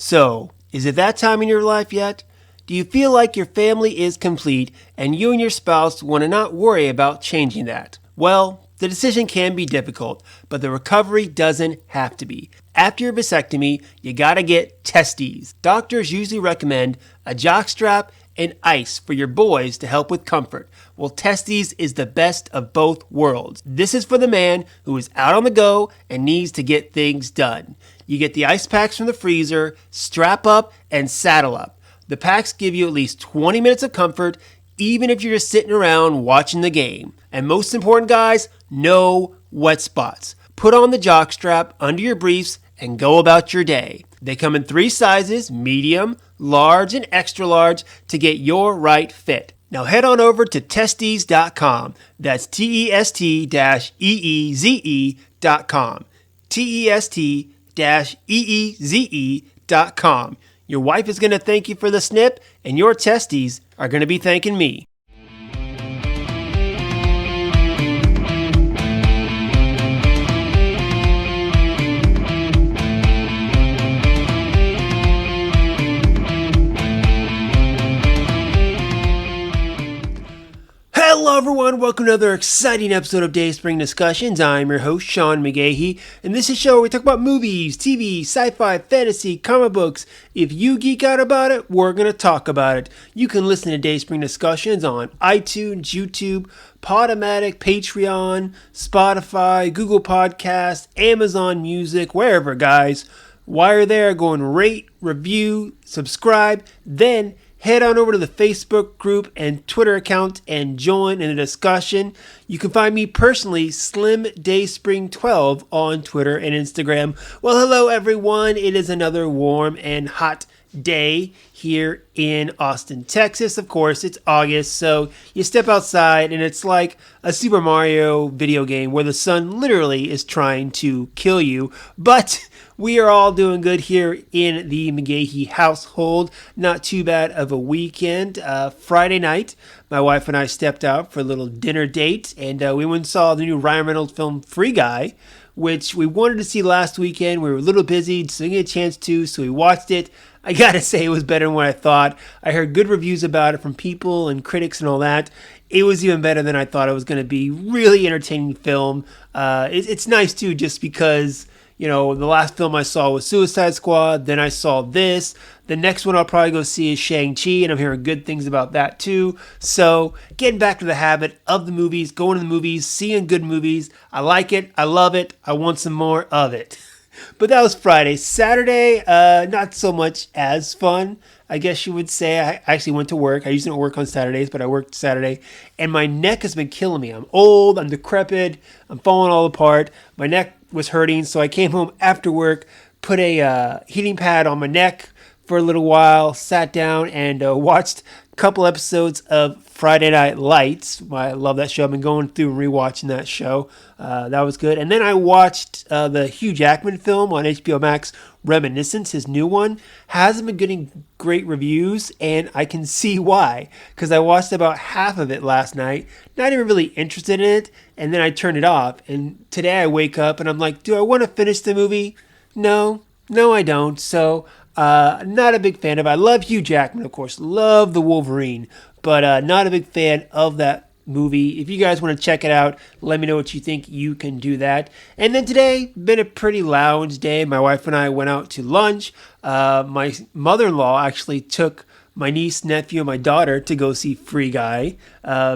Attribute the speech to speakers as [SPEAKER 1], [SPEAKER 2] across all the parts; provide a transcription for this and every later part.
[SPEAKER 1] So, is it that time in your life yet? Do you feel like your family is complete and you and your spouse want to not worry about changing that? Well, the decision can be difficult, but the recovery doesn't have to be. After your vasectomy, you gotta get testes. Doctors usually recommend a jockstrap and ice for your boys to help with comfort. Well, testes is the best of both worlds. This is for the man who is out on the go and needs to get things done. You get the ice packs from the freezer, strap up, and saddle up. The packs give you at least 20 minutes of comfort, even if you're just sitting around watching the game. And most important, guys, no wet spots. Put on the jockstrap under your briefs and go about your day. They come in 3 sizes, medium, large, and extra large to get your right fit. Now head on over to testes.com. That's TEST-EEZE.com. TEST-EEZE.com. Your wife is going to thank you for the snip, and your testes are going to be thanking me. Hello everyone, welcome to another exciting episode of Dayspring Discussions. I'm your host, Sean McGahee, and this is a show where we talk about movies, TV, sci-fi, fantasy, comic books. If you geek out about it, we're going to talk about it. You can listen to Dayspring Discussions on iTunes, YouTube, Podomatic, Patreon, Spotify, Google Podcasts, Amazon Music, wherever, guys. While you're there, go and rate, review, subscribe, then head on over to the Facebook group and Twitter account and join in the discussion. You can find me personally, Slim Dayspring 12 on Twitter and Instagram. Well, hello everyone. It is another warm and hot day here in Austin, Texas. Of course, it's August, so you step outside and it's like a Super Mario video game where the sun literally is trying to kill you. But we are all doing good here in the McGahee household. Not too bad of a weekend. Friday night, my wife and I stepped out for a little dinner date, and we went and saw the new Ryan Reynolds film Free Guy, which we wanted to see last weekend. We were a little busy, so we didn't get a chance to, so we watched it. I gotta say, it was better than what I thought. I heard good reviews about it from people and critics and all that. It was even better than I thought it was going to be. Really entertaining film. It's nice, too, just because, you know, the last film I saw was Suicide Squad. Then I saw this. The next one I'll probably go see is Shang-Chi, and I'm hearing good things about that, too. So, getting back to the habit of the movies, going to the movies, seeing good movies. I like it. I love it. I want some more of it. But that was Friday. Saturday, not so much as fun, I guess you would say. I actually went to work. I usually don't work on Saturdays, but I worked Saturday. And my neck has been killing me. I'm old. I'm decrepit. I'm falling all apart. My neck was hurting, so I came home after work, put a heating pad on my neck for a little while, sat down, and watched a couple episodes of Friday Night Lights. I love that show. I've been going through and rewatching that show. That was good. And then I watched the Hugh Jackman film on HBO Max, Reminiscence, his new one. Hasn't been getting great reviews, and I can see why. Because I watched about half of it last night, not even really interested in it, and then I turned it off. And today I wake up and I'm like, do I want to finish the movie? No, I don't. So, not a big fan of it. I love Hugh Jackman, of course. Love the Wolverine. But not a big fan of that movie. If you guys want to check it out, let me know what you think. You can do that. And then today, been a pretty lounge day. My wife and I went out to lunch. My mother-in-law actually took my niece, nephew, and my daughter to go see Free Guy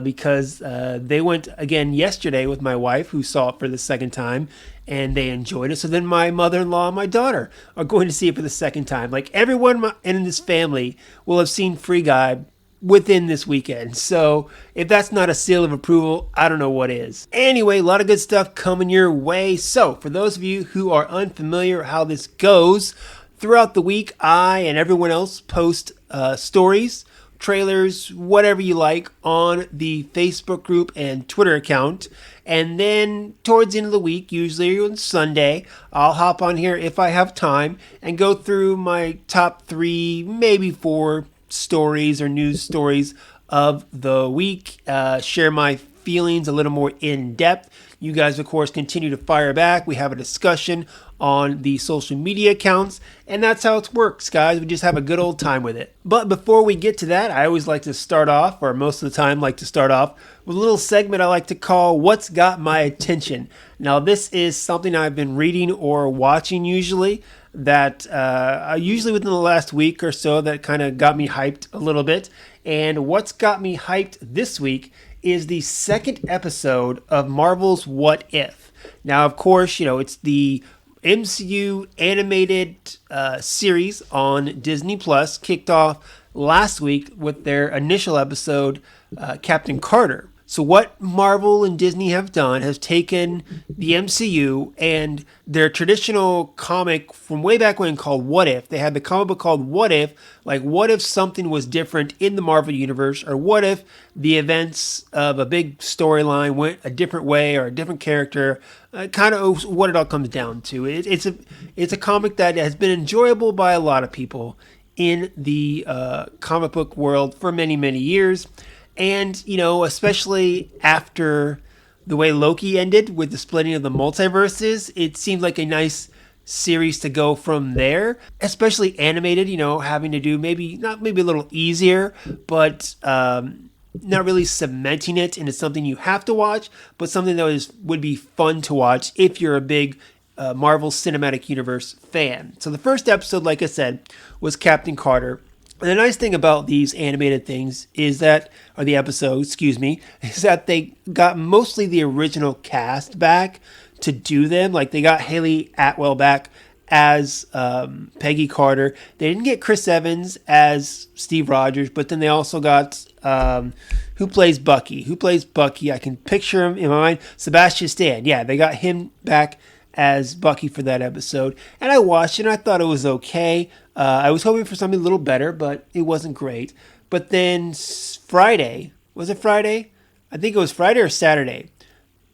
[SPEAKER 1] because they went again yesterday with my wife, who saw it for the second time, and they enjoyed it. So then my mother-in-law and my daughter are going to see it for the second time. Like everyone in this family will have seen Free Guy within this weekend. So if that's not a seal of approval, I don't know what is. Anyway, a lot of good stuff coming your way. So for those of you who are unfamiliar how this goes, throughout the week, I and everyone else post stories, trailers, whatever you like on the Facebook group and Twitter account. And then towards the end of the week, usually on Sunday, I'll hop on here if I have time and go through my top 3, maybe 4 stories or news stories of the week, share my feelings a little more in depth. You guys, of course, continue to fire back. We have a discussion on the social media accounts, and that's how it works, guys. We just have a good old time with it. But before we get to that, I always like to start off, or most of the time like to start off, with a little segment I like to call What's Got My Attention. Now, this is something I've been reading or watching usually that usually within the last week or so that kind of got me hyped a little bit. And what's got me hyped this week is the second episode of Marvel's What If. Now, of course, it's the MCU animated series on Disney Plus, kicked off last week with their initial episode, Captain Carter. So what Marvel and Disney have done has taken the MCU and their traditional comic from way back when called What If. They had the comic book called What If, like what if something was different in the Marvel Universe, or what if the events of a big storyline went a different way or a different character, kind of what it all comes down to. It's a comic that has been enjoyable by a lot of people in the comic book world for many, many years. And, especially after the way Loki ended with the splitting of the multiverses, it seemed like a nice series to go from there, especially animated, having to do maybe a little easier, but not really cementing it into something you have to watch, but something that would be fun to watch if you're a big Marvel Cinematic Universe fan. So the first episode, like I said, was Captain Carter. And the nice thing about these animated things is that, or the episodes, is that they got mostly the original cast back to do them. Like they got Haley Atwell back as Peggy Carter. They didn't get Chris Evans as Steve Rogers, but then they also got who plays Bucky. I can picture him in my mind. Sebastian Stan. Yeah, they got him back as Bucky for that episode. And I watched it and I thought it was okay. I was hoping for something a little better, but it wasn't great. But then Friday, was it Friday? I think it was Friday or Saturday.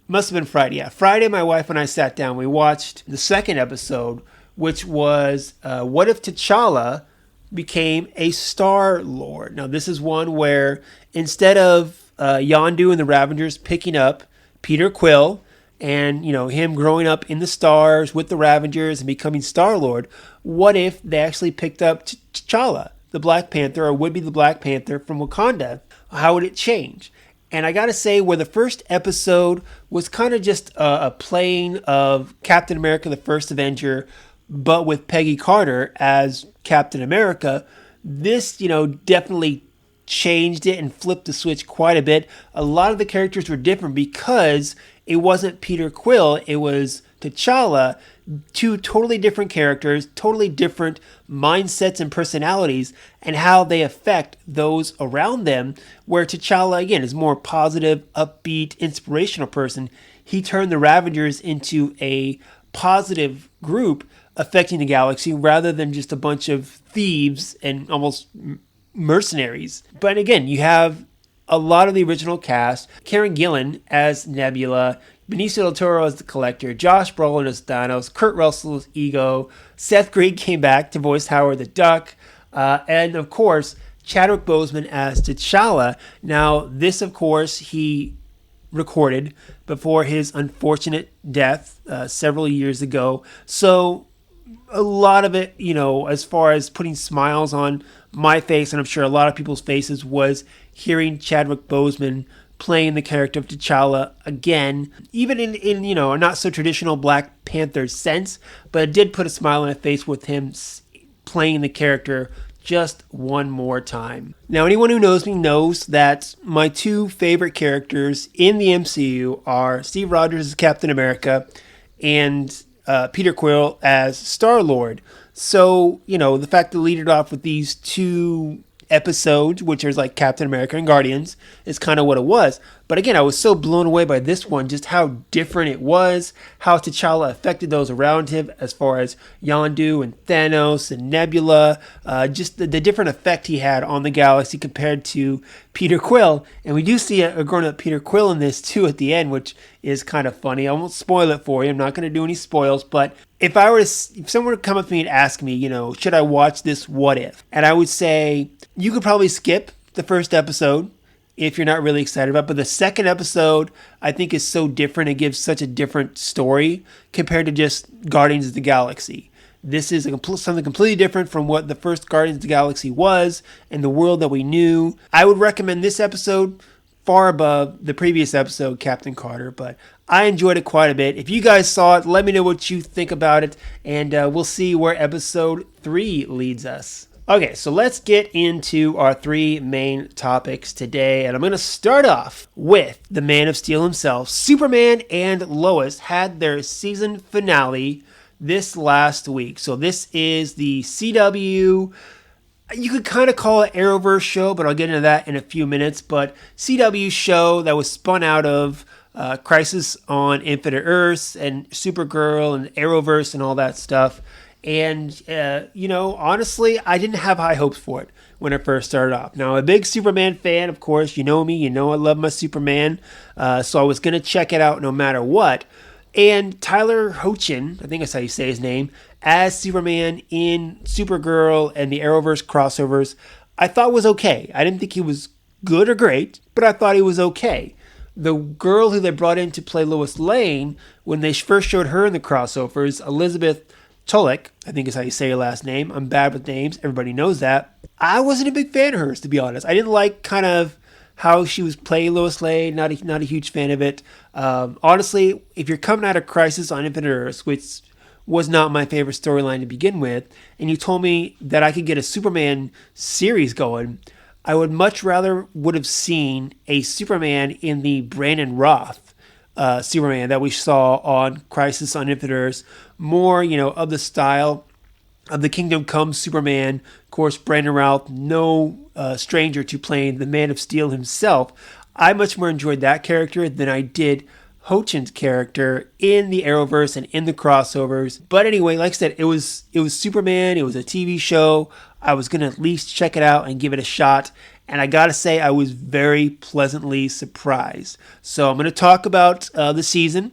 [SPEAKER 1] Must have been Friday. Yeah, Friday my wife and I sat down. We watched the second episode, which was What If T'Challa became a Star-Lord. Now this is one where instead of Yondu and the Ravengers picking up Peter Quill, and, him growing up in the stars with the Ravengers and becoming Star-Lord, what if they actually picked up T'Challa, the Black Panther, or would be the Black Panther from Wakanda? How would it change? And I gotta say, where the first episode was kind of just a playing of Captain America, the First Avenger, but with Peggy Carter as Captain America, this, definitely changed it and flipped the switch quite a bit. A lot of the characters were different because it wasn't Peter Quill, it was T'Challa. Two totally different characters, totally different mindsets and personalities, and how they affect those around them. Where T'Challa, again, is more positive, upbeat, inspirational person. He turned the Ravengers into a positive group affecting the galaxy rather than just a bunch of thieves and almost mercenaries. But again, you have a lot of the original cast. Karen Gillan as Nebula, Benicio del Toro as the Collector, Josh Brolin as Thanos, Kurt Russell as Ego, Seth Green came back to voice Howard the Duck, and of course, Chadwick Boseman as T'Challa. Now, this, of course, he recorded before his unfortunate death several years ago. So a lot of it, as far as putting smiles on my face, and I'm sure a lot of people's faces, was hearing Chadwick Boseman playing the character of T'Challa again, even in a not so traditional Black Panther sense, but it did put a smile on my face with him playing the character just one more time. Now, anyone who knows me knows that my two favorite characters in the MCU are Steve Rogers as Captain America and Peter Quill as Star-Lord. So, the fact to lead it off with these two episodes, which is like Captain America and Guardians, is kind of what it was. But again, I was so blown away by this one, just how different it was, how T'Challa affected those around him as far as Yondu and Thanos and Nebula, just the different effect he had on the galaxy compared to Peter Quill. And we do see a grown-up Peter Quill in this too at the end, which is kind of funny. I won't spoil it for you. I'm not going to do any spoils, but if someone would come up to me and ask me, should I watch this What If? And I would say, you could probably skip the first episode if you're not really excited about it. But the second episode, I think, is so different. It gives such a different story compared to just Guardians of the Galaxy. This is something completely different from what the first Guardians of the Galaxy was and the world that we knew. I would recommend this episode far above the previous episode, Captain Carter, but I enjoyed it quite a bit. If you guys saw it, let me know what you think about it, and we'll see where episode 3 leads us. Okay, so let's get into our 3 main topics today, and I'm going to start off with the Man of Steel himself. Superman and Lois had their season finale this last week. So this is the CW, you could kind of call it Arrowverse show, but I'll get into that in a few minutes. But CW show that was spun out of Crisis on Infinite Earths and Supergirl and Arrowverse and all that stuff. And, honestly, I didn't have high hopes for it when I first started off. Now, I'm a big Superman fan, of course. You know me. You know I love my Superman. So I was going to check it out no matter what. And Tyler Hoechlin, I think that's how you say his name, as Superman in Supergirl and the Arrowverse crossovers, I thought was okay. I didn't think he was good or great, but I thought he was okay. The girl who they brought in to play Lois Lane, when they first showed her in the crossovers, Elizabeth Tulloch, I think is how you say her last name. I'm bad with names. Everybody knows that. I wasn't a big fan of hers, to be honest. I didn't like kind of how she was playing Lois Lane. Not a huge fan of it. Honestly, if you're coming out of Crisis on Infinite Earths, which was not my favorite storyline to begin with, and you told me that I could get a Superman series going, I would much rather would have seen a Superman in the Brandon Roth Superman that we saw on Crisis on Infinite Earths. More, of the style of the Kingdom Come Superman. Of course, Brandon Routh, no stranger to playing the Man of Steel himself. I much more enjoyed that character than I did Hoechlin's character in the Arrowverse and in the crossovers. But anyway, like I said, it was Superman. It was a TV show. I was going to at least check it out and give it a shot. And I got to say, I was very pleasantly surprised. So I'm going to talk about the season.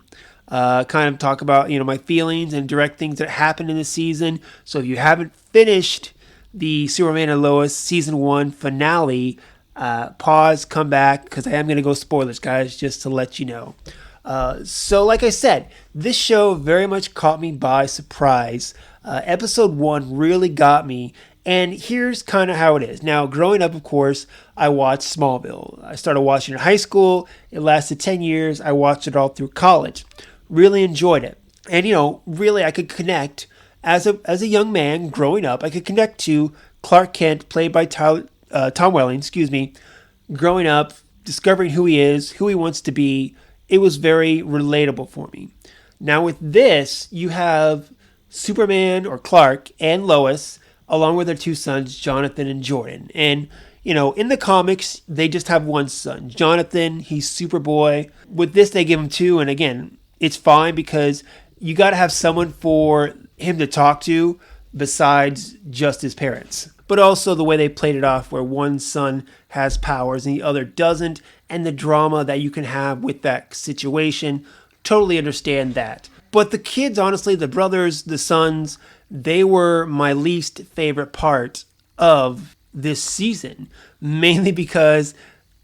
[SPEAKER 1] Kind of talk about, my feelings and direct things that happened in the season. So if you haven't finished the Superman and Lois season 1 finale, pause, come back, because I am going to go spoilers, guys, just to let you know. So like I said, this show very much caught me by surprise. Episode 1 really got me. And here's kind of how it is. Now, growing up, of course, I watched Smallville. I started watching it in high school. It lasted 10 years. I watched it all through college. Really enjoyed it. And, really I could connect, as a young man growing up, I could connect to Clark Kent, played by Tom Welling, growing up, discovering who he is, who he wants to be. It was very relatable for me. Now with this, you have Superman or Clark and Lois, along with their 2 sons, Jonathan and Jordan. And, in the comics, they just have 1 son. Jonathan, he's Superboy. With this, they give him 2. And again, it's fine because you got to have someone for him to talk to besides just his parents. But also the way they played it off, where one son has powers and the other doesn't, and the drama that you can have with that situation. Totally understand that. But the kids, honestly, the brothers, the sons, they were my least favorite part of this season, mainly because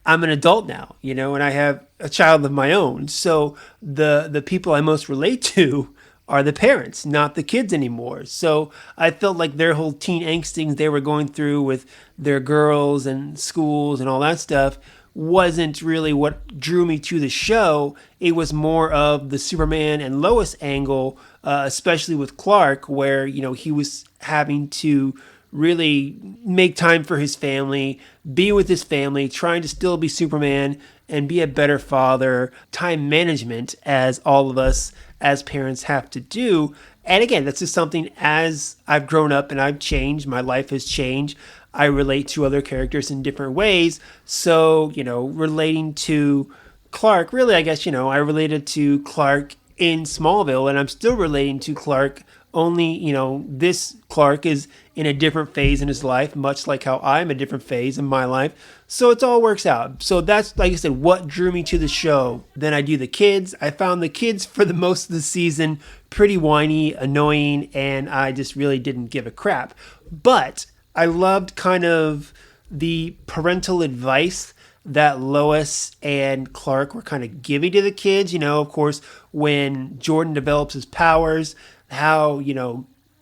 [SPEAKER 1] I'm an adult now, and I have a child of my own. So the people I most relate to are the parents, not the kids anymore. So I felt like their whole teen angst things they were going through with their girls and schools and all that stuff wasn't really what drew me to the show. It was more of the Superman and Lois angle, especially with Clark, where, he was having to really make time for his family, be with his family, trying to still be Superman and be a better father, time management, as all of us as parents have to do. And again, that's just something, as I've grown up and I've changed, my life has changed, I relate to other characters in different ways. So, relating to Clark, really, I guess, I related to Clark in Smallville, and I'm still relating to Clark, only, this Clark is in a different phase in his life, much like how I'm a different phase in my life. So it all works out. So that's, like I said, what drew me to the show. Then I do the kids. I found the kids for the most of the season pretty whiny, annoying, and I just really didn't give a crap. But I loved kind of the parental advice that Lois and Clark were kind of giving to the kids. Of course, when Jordan develops his powers, how,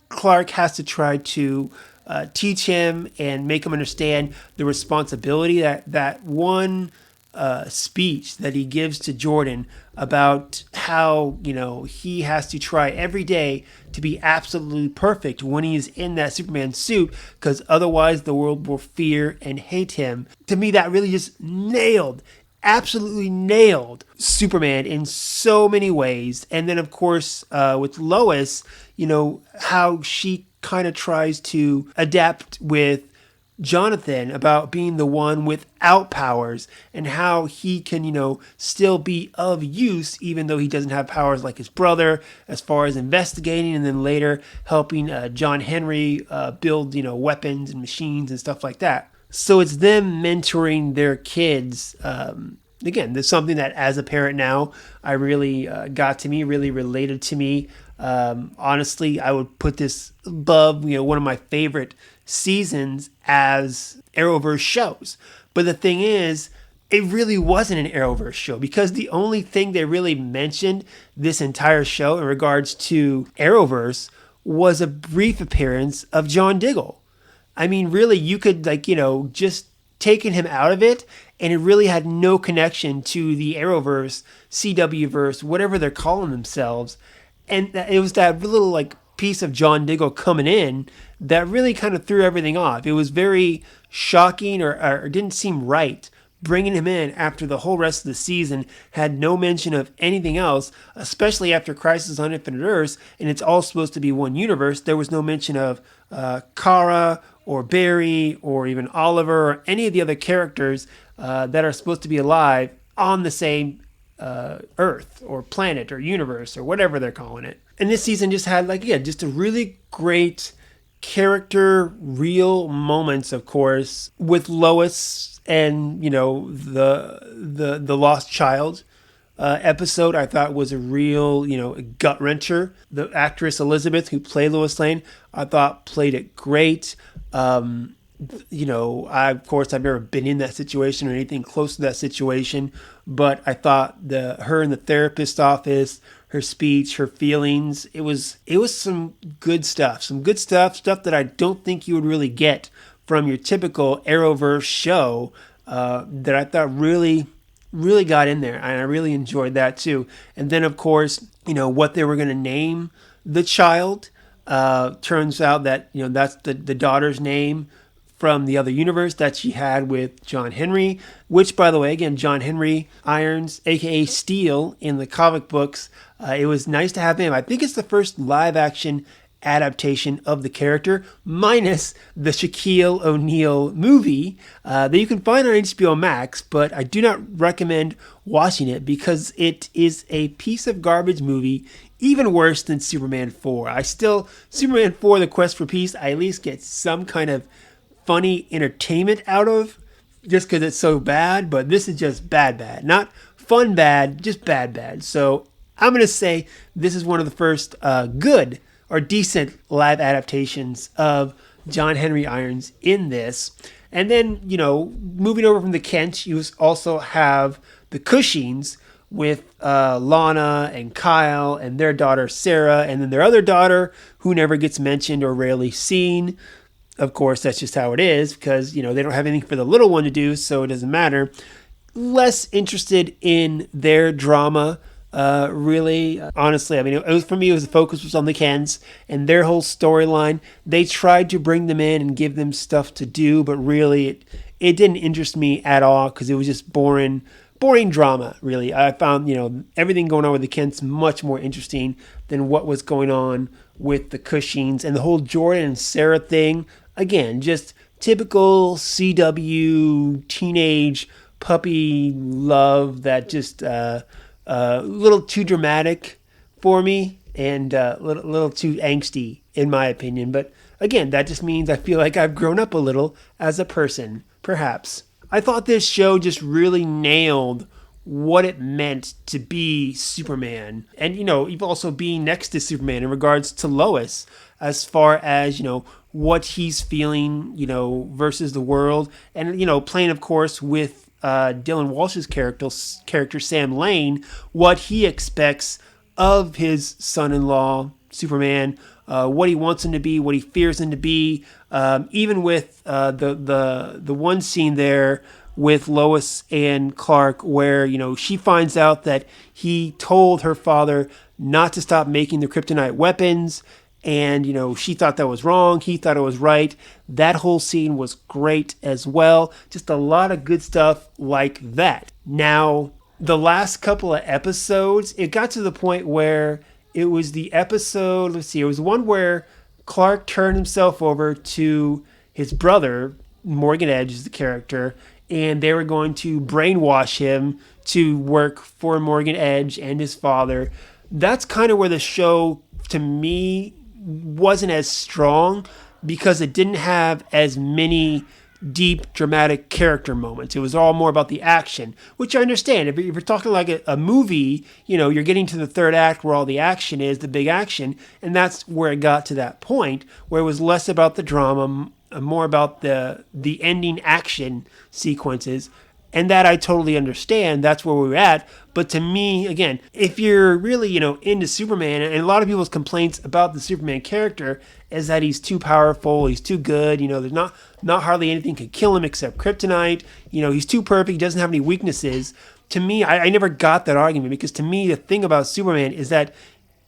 [SPEAKER 1] Clark has to try to teach him and make him understand the responsibility that one speech that he gives to Jordan about how, he has to try every day to be absolutely perfect when he is in that Superman suit, because otherwise the world will fear and hate him. To me, that really just absolutely nailed Superman in so many ways. And then, of course, with Lois, how she kind of tries to adapt with Jonathan about being the one without powers, and how he can, still be of use even though he doesn't have powers like his brother, as far as investigating and then later helping John Henry build, weapons and machines and stuff like that. So it's them mentoring their kids. Again, there's something that as a parent now, I really got to me, really related to me. Honestly, I would put this above, one of my favorite seasons as Arrowverse shows. But the thing is, it really wasn't an Arrowverse show, because the only thing they really mentioned this entire show in regards to Arrowverse was a brief appearance of John Diggle. I mean, really, you could just taken him out of it, and it really had no connection to the Arrowverse, CW-verse, whatever they're calling themselves. And it was that little piece of John Diggle coming in that really kind of threw everything off. It was very shocking, or didn't seem right, bringing him in after the whole rest of the season had no mention of anything else, especially after Crisis on Infinite Earths, and it's all supposed to be one universe. There was no mention of Kara or Barry or even Oliver or any of the other characters that are supposed to be alive on the same Earth or planet or universe or whatever they're calling it. And this season just had just a really great character, real moments, of course, with Lois and the lost child episode. I thought was a real gut wrencher. The actress Elizabeth, who played Lois Lane, I thought played it great. Of course, I've never been in that situation or anything close to that situation, but I thought her in the therapist's office, her speech, her feelings, it was some good stuff, stuff that I don't think you would really get from your typical Arrowverse show, that I thought really got in there, and I really enjoyed that too. And then, of course, what they were going to name the child, turns out that that's the daughter's name from the other universe that she had with John Henry, which, by the way, again, John Henry Irons, aka Steel, in the comic books. It was nice to have him. I think it's the first live action adaptation of the character, minus the Shaquille O'Neal movie that you can find on HBO Max, but I do not recommend watching it because it is a piece of garbage movie, even worse than Superman 4. Superman 4, The Quest for Peace, I at least get some kind of funny entertainment out of, just because it's so bad, but this is just bad. Not fun bad, just bad. So I'm going to say this is one of the first good or decent live adaptations of John Henry Irons in this. And then, moving over from the Kents, you also have the Cushings with Lana and Kyle and their daughter Sarah, and then their other daughter, who never gets mentioned or rarely seen. Of course, that's just how it is, because, they don't have anything for the little one to do, so it doesn't matter. Less interested in their drama, really. Honestly, I mean, it was, for me, the focus was on the Kens and their whole storyline. They tried to bring them in and give them stuff to do, but really, it didn't interest me at all, because it was just boring drama, really. I found, everything going on with the Kents much more interesting than what was going on with the Cushings, and the whole Jordan and Sarah thing. Again, just typical CW teenage puppy love that just a little too dramatic for me, and a little too angsty, in my opinion. But again, that just means I feel like I've grown up a little as a person, perhaps. I thought this show just really nailed what it meant to be Superman, and even also being next to Superman in regards to Lois, as far as what he's feeling versus the world, and playing, of course, with Dylan Walsh's character Sam Lane, what he expects of his son-in-law Superman, what he wants him to be, what he fears him to be. Even with the one scene there with Lois and Clark, where she finds out that he told her father not to stop making the kryptonite weapons, and she thought that was wrong, he thought it was right. That whole scene was great as well. Just a lot of good stuff like that. Now, the last couple of episodes, it got to the point where it was the episode, it was one where Clark turned himself over to his brother, Morgan Edge is the character, and they were going to brainwash him to work for Morgan Edge and his father. That's kind of where the show, to me, wasn't as strong, because it didn't have as many deep, dramatic character moments. It was all more about the action, which I understand. If you're talking like a movie, you're getting to the third act where all the action is, the big action, and that's where it got to that point, where it was less about the drama, more about the ending action sequences. And that I totally understand. That's where we're at. But to me, again, if you're really, into Superman, and a lot of people's complaints about the Superman character is that he's too powerful, he's too good, there's not hardly anything can kill him except kryptonite, he's too perfect, he doesn't have any weaknesses. To me, I never got that argument, because to me, the thing about Superman is that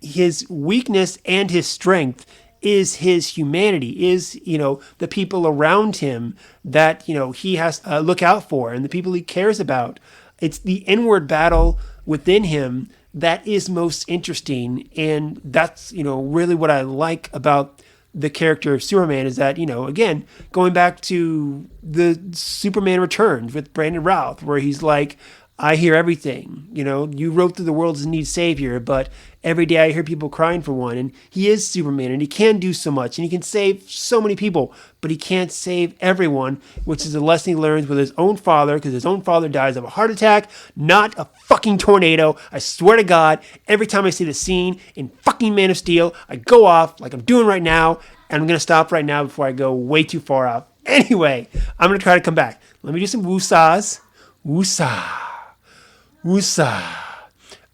[SPEAKER 1] his weakness and his strength is his humanity, is, the people around him that, he has to look out for, and the people he cares about. It's the inward battle within him that is most interesting. And that's, really what I like about the character of Superman, is that, again, going back to the Superman Returns with Brandon Routh, where he's like, I hear everything. You wrote through the world as a need savior, but every day I hear people crying for one. And he is Superman, and he can do so much, and he can save so many people, but he can't save everyone, which is a lesson he learns with his own father, because his own father dies of a heart attack, not a fucking tornado. I swear to God, every time I see the scene in fucking Man of Steel, I go off like I'm doing right now, and I'm going to stop right now before I go way too far off. Anyway, I'm going to try to come back. Let me do some woosahs. Woosah. Woosah.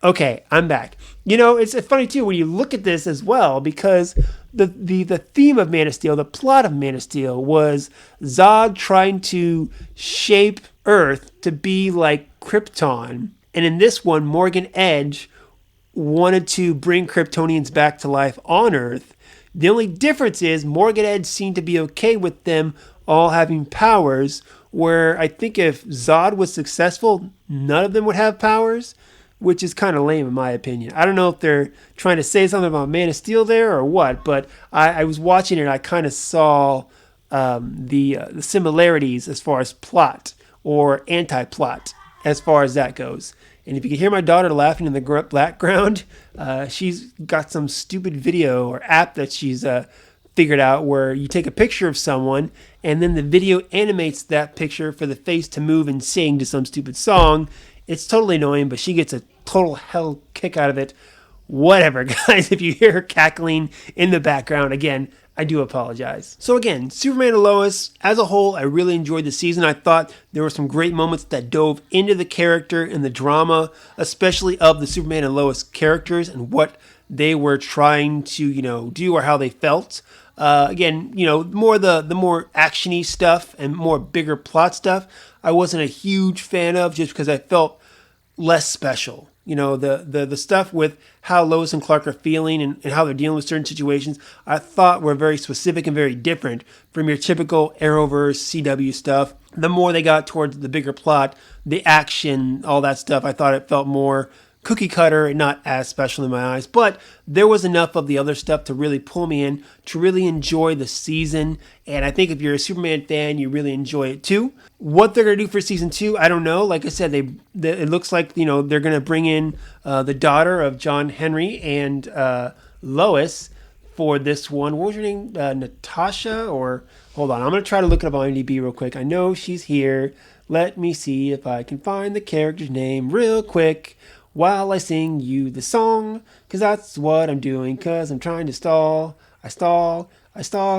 [SPEAKER 1] Okay, I'm back. It's funny too when you look at this as well, because the theme of Man of Steel, the plot of Man of Steel, was Zod trying to shape Earth to be like Krypton. And in this one, Morgan Edge wanted to bring Kryptonians back to life on Earth. The only difference is Morgan Edge seemed to be okay with them all having powers, where I think if Zod was successful, none of them would have powers, which is kind of lame in my opinion. I don't know if they're trying to say something about Man of Steel there or what, but I was watching it and I kind of saw the similarities as far as plot or anti-plot as far as that goes. And if you can hear my daughter laughing in the background, she's got some stupid video or app that she's figured out where you take a picture of someone and then the video animates that picture for the face to move and sing to some stupid song. It's totally annoying, but she gets a total hell kick out of it. Whatever, guys. If you hear her cackling in the background, again, I do apologize. So again, Superman and Lois, as a whole, I really enjoyed the season. I thought there were some great moments that dove into the character and the drama, especially of the Superman and Lois characters and what they were trying to, do or how they felt. Again, more the more actiony stuff and more bigger plot stuff, I wasn't a huge fan of, just because I felt less special. The stuff with how Lois and Clark are feeling and how they're dealing with certain situations, I thought were very specific and very different from your typical Arrowverse CW stuff. The more they got towards the bigger plot, the action, all that stuff, I thought it felt more cookie cutter and not as special in my eyes. But there was enough of the other stuff to really pull me in, to really enjoy the season. And I think if you're a Superman fan, you really enjoy it too. What they're going to do for season 2, I don't know. Like I said, it looks like, they're going to bring in the daughter of John Henry and Lois for this one. What was her name? Natasha? Or hold on, I'm going to try to look it up on IMDb real quick. I know she's here. Let me see if I can find the character's name real quick while I sing you the song, because that's what I'm doing, because I'm trying to stall. I stall.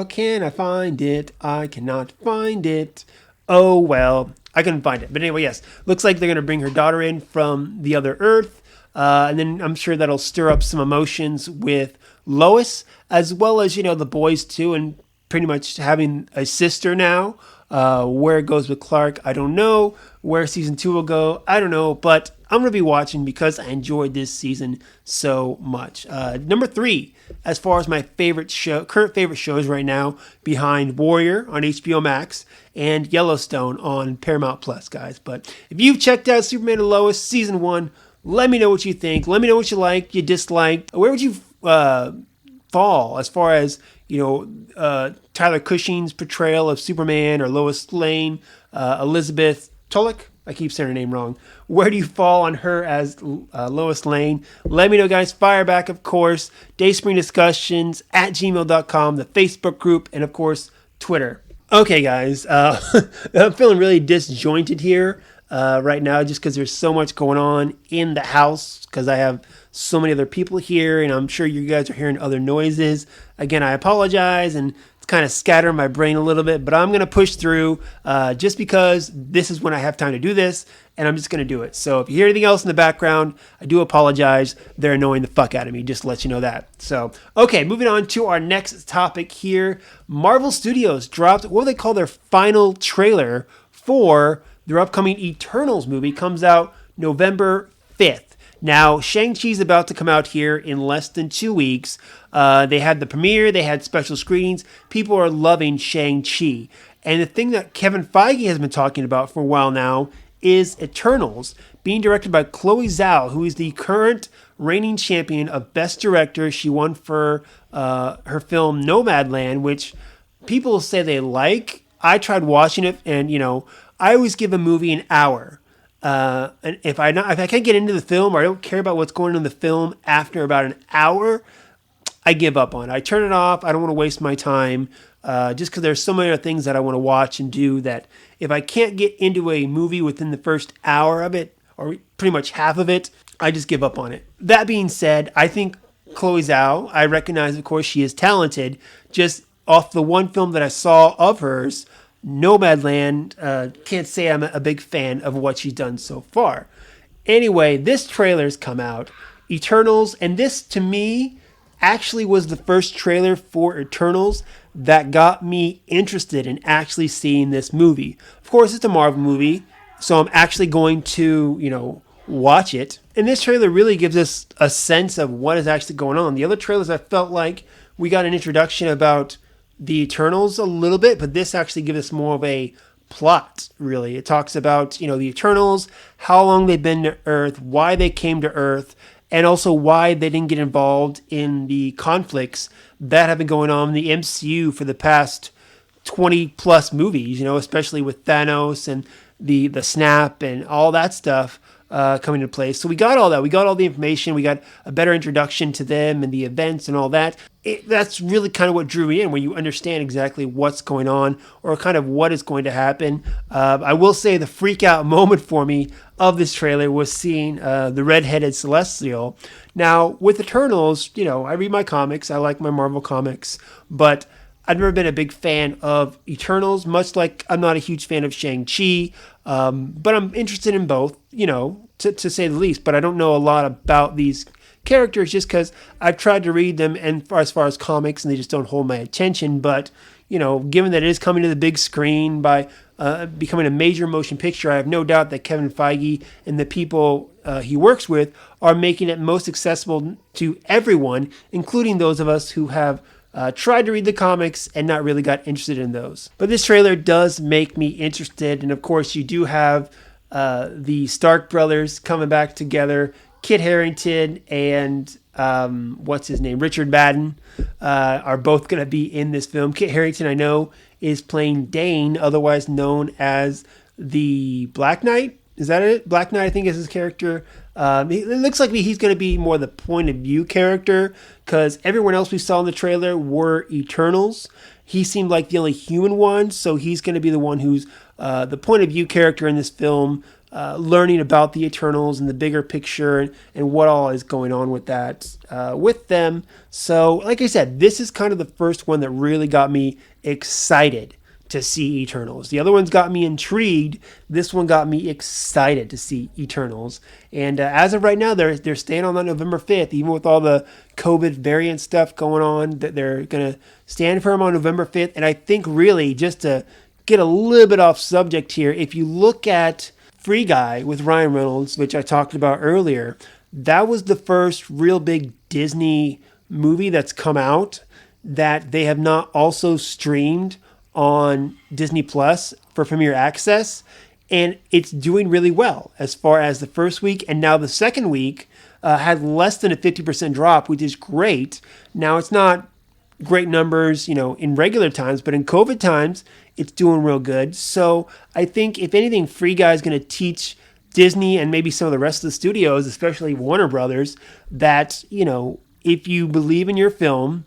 [SPEAKER 1] Can I find it? I cannot find it. Oh, well, I couldn't find it. But anyway, yes. Looks like they're going to bring her daughter in from the other Earth. And then I'm sure that'll stir up some emotions with Lois, as well as, the boys too, and pretty much having a sister now. Where it goes with Clark, I don't know. Where season 2 will go, I don't know. But I'm going to be watching because I enjoyed this season so much. Number 3, as far as my current favorite shows right now, behind Warrior on HBO Max and Yellowstone on Paramount Plus, guys. But if you've checked out Superman and Lois season 1, let me know what you think. Let me know what you liked, you disliked. Where would you fall as far as Tyler Cushing's portrayal of Superman, or Lois Lane, Elizabeth Tulloch? I keep saying her name wrong. Where do you fall on her as Lois Lane? Let me know, guys. Fire back, of course. Dayspring Discussions at gmail.com, the Facebook group, and of course, Twitter. Okay, guys. I'm feeling really disjointed here right now just because there's so much going on in the house because I have so many other people here, and I'm sure you guys are hearing other noises. Again, I apologize, and it's kind of scattering my brain a little bit, but I'm going to push through just because this is when I have time to do this, and I'm just going to do it. So if you hear anything else in the background, I do apologize. They're annoying the fuck out of me, just to let you know that. So, okay, moving on to our next topic here. Marvel Studios dropped what they call their final trailer for their upcoming Eternals movie. Comes out November 5th. Now, Shang-Chi's about to come out here in less than 2 weeks. They had the premiere. They had special screenings. People are loving Shang-Chi. And the thing that Kevin Feige has been talking about for a while now is Eternals, being directed by Chloe Zhao, who is the current reigning champion of Best Director. She won for her film Nomadland, which people say they like. I tried watching it, and, I always give a movie an hour. And if I can't get into the film, or I don't care about what's going on in the film after about an hour, I give up on it. I turn it off. I don't want to waste my time, just because there's so many other things that I want to watch and do that if I can't get into a movie within the first hour of it, or pretty much half of it, I just give up on it. That being said, I think Chloe Zhao, I recognize, of course, she is talented. Just off the one film that I saw of hers, Nomadland, can't say I'm a big fan of what she's done so far. Anyway, this trailer's come out, Eternals, and this, to me, actually was the first trailer for Eternals that got me interested in actually seeing this movie. Of course, it's a Marvel movie, so I'm actually going to, watch it. And this trailer really gives us a sense of what is actually going on. The other trailers, I felt like we got an introduction about the Eternals a little bit, but this actually gives us more of a plot, really. It talks about, the Eternals, how long they've been to Earth, why they came to Earth, and also why they didn't get involved in the conflicts that have been going on in the MCU for the past 20 plus movies, especially with Thanos and the snap and all that stuff coming into place. So we got all that. We got all the information. We got a better introduction to them and the events and all that. That's really kind of what drew me in, when you understand exactly what's going on or kind of what is going to happen. I will say the freak out moment for me of this trailer was seeing the redheaded Celestial. Now, with Eternals, I read my comics. I like my Marvel comics, but I've never been a big fan of Eternals, much like I'm not a huge fan of Shang-Chi, but I'm interested in both, to say the least. But I don't know a lot about these characters just because I've tried to read them and as far as comics, and they just don't hold my attention. But, given that it is coming to the big screen by becoming a major motion picture, I have no doubt that Kevin Feige and the people he works with are making it most accessible to everyone, including those of us who have tried to read the comics and not really got interested in those. But this trailer does make me interested. And of course, you do have the Stark brothers coming back together. Kit Harington and what's his name? Richard Madden are both going to be in this film. Kit Harington, I know, is playing Dane, otherwise known as the Black Knight. Is that it? Black Knight, I think, is his character. It looks like he's going to be more the point of view character, because everyone else we saw in the trailer were Eternals. He seemed like the only human one, so he's going to be the one who's the point of view character in this film, learning about the Eternals and the bigger picture and what all is going on with that, with them. So, like I said, this is kind of the first one that really got me excited to see Eternals. The other ones got me intrigued. This one got me excited to see Eternals. And as of right now, they're staying on that November 5th, even with all the COVID variant stuff going on. That they're gonna stand firm on November 5th. And I think really, just to get a little bit off subject here, if you look at Free Guy with Ryan Reynolds, which I talked about earlier, that was the first real big Disney movie that's come out that they have not also streamed on Disney Plus for Premier Access, and it's doing really well as far as the first week, and now the second week had less than a 50% drop, which is great. Now it's not great numbers, in regular times, but in COVID times, it's doing real good. So I think if anything, Free Guy is going to teach Disney and maybe some of the rest of the studios, especially Warner Brothers, that, if you believe in your film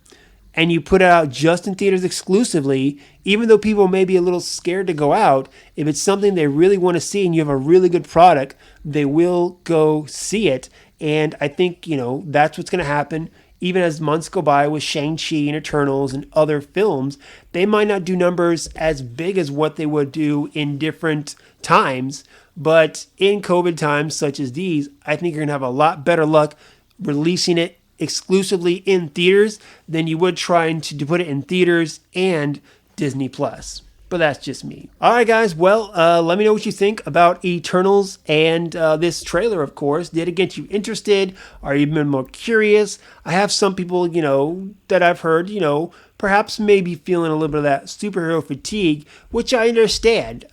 [SPEAKER 1] and you put it out just in theaters exclusively, even though people may be a little scared to go out, if it's something they really want to see and you have a really good product, they will go see it. And I think, that's what's going to happen. Even as months go by with Shang-Chi and Eternals and other films, they might not do numbers as big as what they would do in different times. But in COVID times such as these, I think you're going to have a lot better luck releasing it exclusively in theaters than you would trying to put it in theaters and Disney Plus. But that's just me. All right, guys. Well, let me know what you think about Eternals and this trailer, of course. Did it get you interested? Are you even more curious? I have some people, that I've heard, perhaps maybe feeling a little bit of that superhero fatigue, which I understand.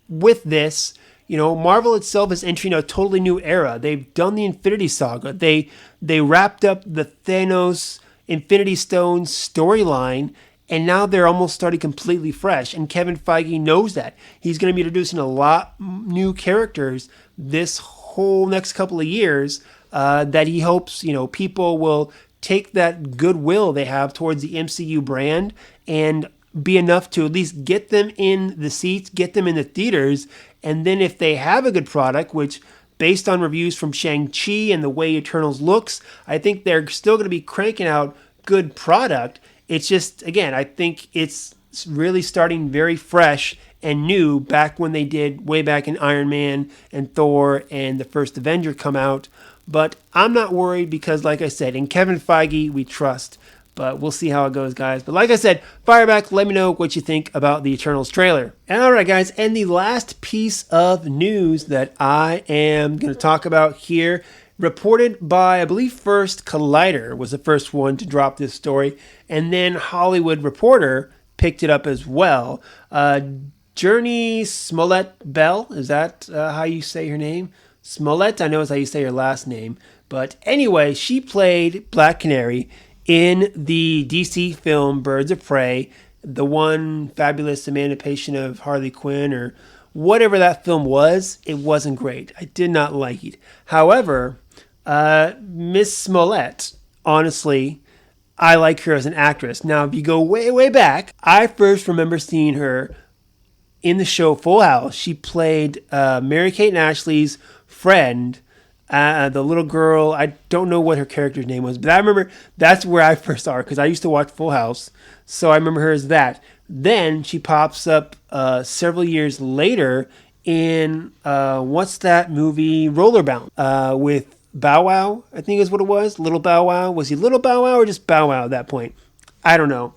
[SPEAKER 1] With this, Marvel itself is entering a totally new era. They've done the Infinity Saga. They wrapped up the Thanos Infinity Stone storyline, and now they're almost starting completely fresh. And Kevin Feige knows that. He's going to be introducing a lot new characters this whole next couple of years that he hopes, people will take that goodwill they have towards the MCU brand and be enough to at least get them in the seats, get them in the theaters. And then if they have a good product, which based on reviews from Shang-Chi and the way Eternals looks, I think they're still going to be cranking out good product. It's just, again, I think it's really starting very fresh and new back when they did way back in Iron Man and Thor and the first Avenger come out. But I'm not worried because, like I said, in Kevin Feige, we trust. But we'll see how it goes, guys. But like I said, fire back. Let me know what you think about the Eternals trailer. All right, guys. And the last piece of news that I am going to talk about here, reported by, I believe, first Collider was the first one to drop this story. And then Hollywood Reporter picked it up as well. Journey Smollett-Bell, is that how you say her name? Smollett, I know is how you say her last name. But anyway, she played Black Canary in the DC film Birds of Prey, the one fabulous emancipation of Harley Quinn, or whatever that film was. It wasn't great. I did not like it. However, Miss Smollett, honestly, I like her as an actress. Now, if you go way, way back, I first remember seeing her in the show Full House. She played Mary-Kate and Ashley's friend, the little girl. I don't know what her character's name was, but I remember that's where I first saw her because I used to watch Full House, so I remember her as that. Then she pops up several years later in, what's that movie, Rollerbound, with Bow Wow, I think is what it was. Little Bow Wow. Was he Little Bow Wow or just Bow Wow at that point? I don't know.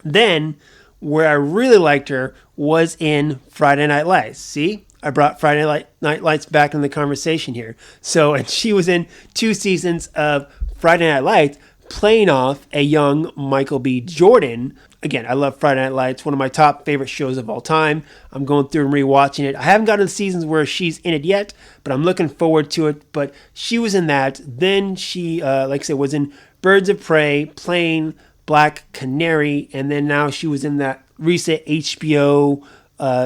[SPEAKER 1] Then, where I really liked her was in Friday Night Lights. See? I brought Friday Night Lights back in the conversation here. So, and she was in 2 seasons of Friday Night Lights playing off a young Michael B. Jordan. Again, I love Friday Night Lights, one of my top favorite shows of all time. I'm going through and rewatching it. I haven't gotten to the seasons where she's in it yet, but I'm looking forward to it. But she was in that. Then she, like I said, was in Birds of Prey playing Black Canary. And then now she was in that recent HBO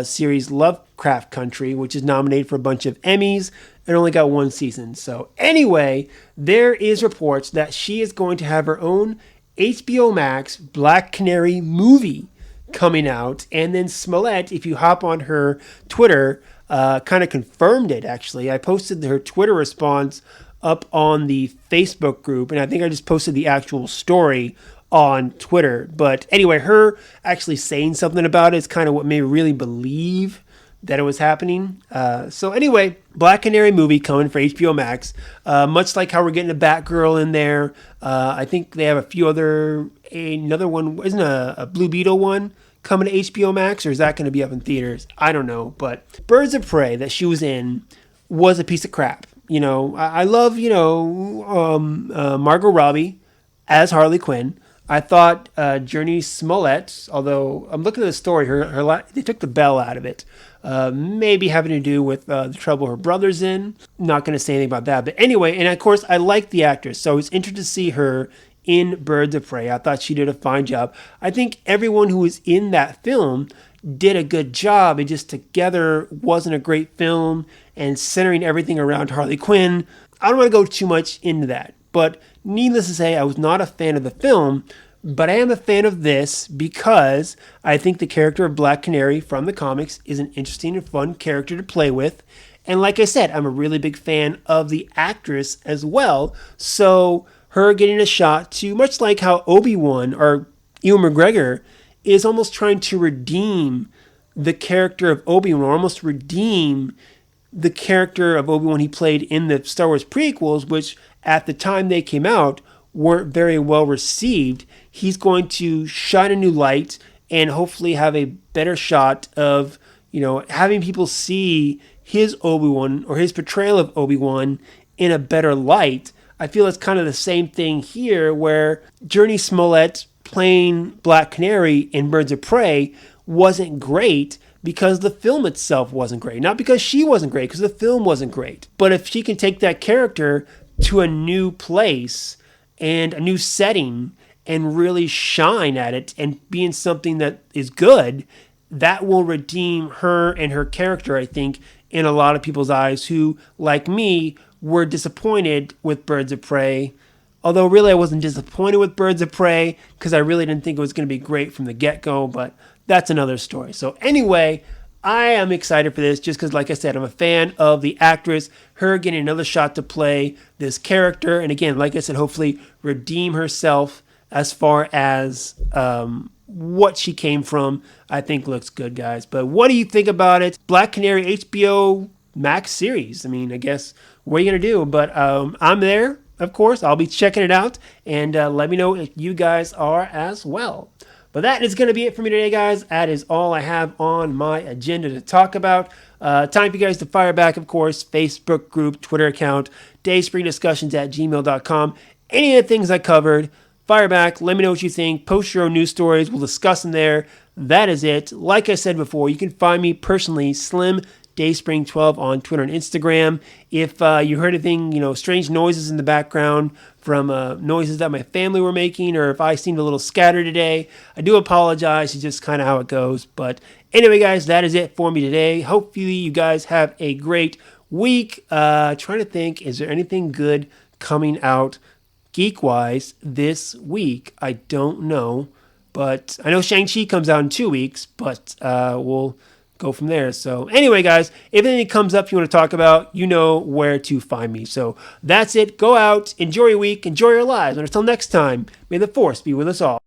[SPEAKER 1] series Lovecraft Country, which is nominated for a bunch of Emmys. It only got 1 season. So anyway, there is reports that she is going to have her own HBO Max Black Canary movie coming out. And then Smollett, if you hop on her Twitter, kind of confirmed it, actually. I posted her Twitter response up on the Facebook group, and I think I just posted the actual story on Twitter. But anyway, her actually saying something about it is kind of what made me really believe that it was happening. So anyway, Black Canary movie coming for HBO Max. Much like how we're getting a Batgirl in there. I think they have a few another one, isn't a Blue Beetle one coming to HBO Max, or is that going to be up in theaters? I don't know. But Birds of Prey that she was in was a piece of crap. I love, Margot Robbie as Harley Quinn. I thought Journey Smollett, although I'm looking at the story, they took the bell out of it. Maybe having to do with the trouble her brother's in. Not going to say anything about that. But anyway, and of course, I like the actress, so it's interesting to see her in Birds of Prey. I thought she did a fine job. I think everyone who was in that film did a good job. It just together wasn't a great film, and centering everything around Harley Quinn. I don't want to go too much into that, but needless to say, I was not a fan of the film, but I am a fan of this because I think the character of Black Canary from the comics is an interesting and fun character to play with. And like I said, I'm a really big fan of the actress as well. So her getting a shot to, much like how Obi-Wan or Ewan McGregor is almost trying to redeem the character of Obi-Wan, or almost redeem the character of Obi-Wan he played in the Star Wars prequels, which at the time they came out weren't very well received. He's going to shine a new light and hopefully have a better shot of, having people see his Obi-Wan or his portrayal of Obi-Wan in a better light. I feel it's kind of the same thing here, where Journey Smollett playing Black Canary in Birds of Prey wasn't great because the film itself wasn't great. Not because she wasn't great, because the film wasn't great. But if she can take that character to a new place and a new setting and really shine at it and be in something that is good, that will redeem her and her character, I think, in a lot of people's eyes who, like me, were disappointed with Birds of Prey. Although really I wasn't disappointed with Birds of Prey because I really didn't think it was going to be great from the get-go, but that's another story. So anyway, I am excited for this just because, like I said, I'm a fan of the actress, her getting another shot to play this character. And again, like I said, hopefully redeem herself as far as what she came from. I think looks good, guys. But what do you think about it? Black Canary HBO Max series. I mean, I guess, what are you going to do? But I'm there, of course. I'll be checking it out. And let me know if you guys are as well. But that is going to be it for me today, guys. That is all I have on my agenda to talk about. Time for you guys to fire back, of course, Facebook group, Twitter account, dayspringdiscussions@gmail.com. Any of the things I covered, fire back. Let me know what you think. Post your own news stories. We'll discuss them there. That is it. Like I said before, you can find me personally, Slim Dayspring 12 on Twitter and Instagram. If you heard anything, strange noises in the background from noises that my family were making, or if I seemed a little scattered today, I do apologize. It's just kind of how it goes. But anyway, guys, that is it for me today. Hopefully you guys have a great week. Trying to think, is there anything good coming out geek-wise this week? I don't know. But I know Shang-Chi comes out in 2 weeks, but we'll go from there. So anyway, guys, if anything comes up you want to talk about, you know where to find me. So that's it. Go out, enjoy your week, enjoy your lives. And until next time, may the force be with us all.